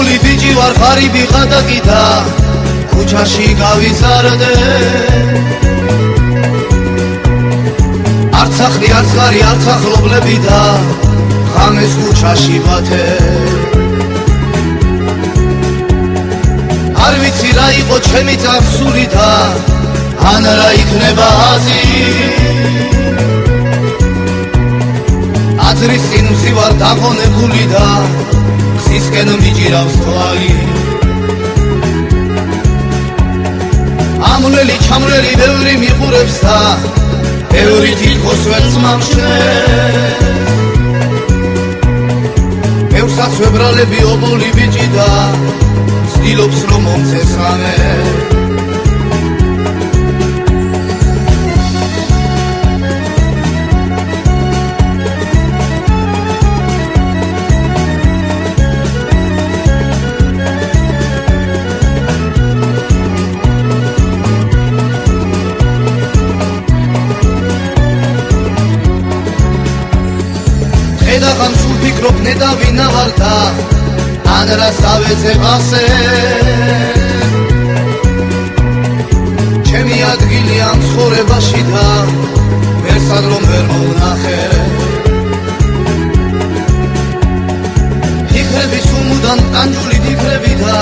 ობოლი ბიჭი ვარ ღარიბი ღადაკიდა ქუჩაში გავიზარდე არც ახლი არც ღარი არც ახლობლები და ღამეს ქუჩაში ვათე არ ვიცი რა იყო ჩემი წარსული და ან რა იქნება აზი აზრის წინ ვზივარ დაღონებული და გზისკენ მიჭირავს თვალი ამვლელი ჩამვლელი ბევრი მიყურებს და ბევრი თითქოს ვერც მამშნებს ბევრსაც ვებრალები ობოლი ბიჭი და ცდილობს რომ მომცეს რამე ხედავ სულ ფიქრობ ნედა ვინა ვარ და ან რას დავეცებ ასე ჩემი ადგილი ამ ცხოვრებაში და ვერსად რომ ვერ მოვნახე ფიქრები სუმუდან ტანჯული ფიქრები და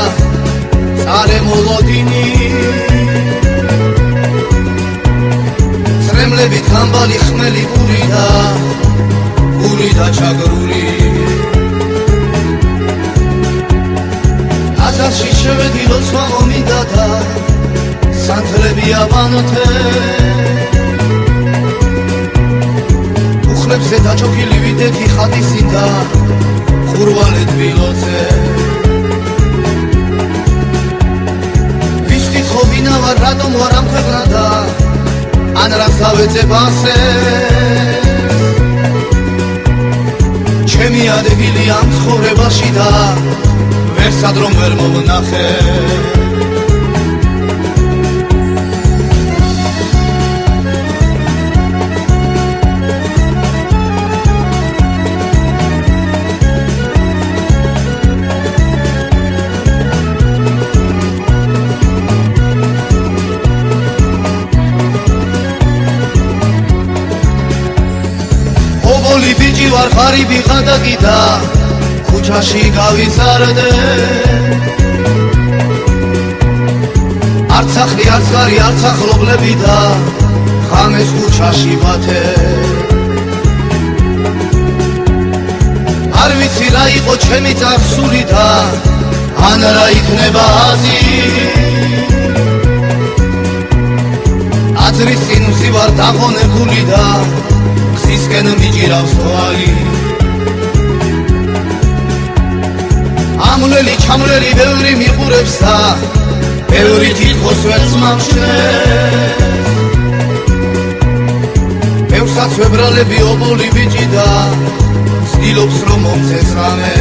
წარე მოლოდინი წრემლებით გამბალი ხმელი გური და ჩაგრული აზარში შევედი როცა მომიდა და სანთლები აბანოთე უხლებზე დაჩოქილი ვიდექი ხატისი და ხურვალე თბილოზე ვის კითხო ვინა ვარ რატომ ვარ ამ ქვეყნა და ან რას დავეცებ ასე ჩემი ადგილი ამ ცხოვრებაში და ვერსად რომ ვერ მოვნახე ობოლი ბიჭი ვარ ღარიბი ღადაკიდა ქუჩაში გავიზარდე არც ახლი არც ღარი არც ახლობლები და ღამეს ქუჩაში ვათე არ ვიცი რა იყო ჩემი წარსული და ან რა იქნება აზი აზრის წინ ვზივარ დაღონებული და გზისკენ მიჭირავს თვალი ამვლელი ჩამვლელი ბევრი მიყურებს და ბევრი თითქოს ვერც მამშნებს ბევრსაც ვებრალები ობოლი ბიჭი და ცდილობს რომ მომცეს რამე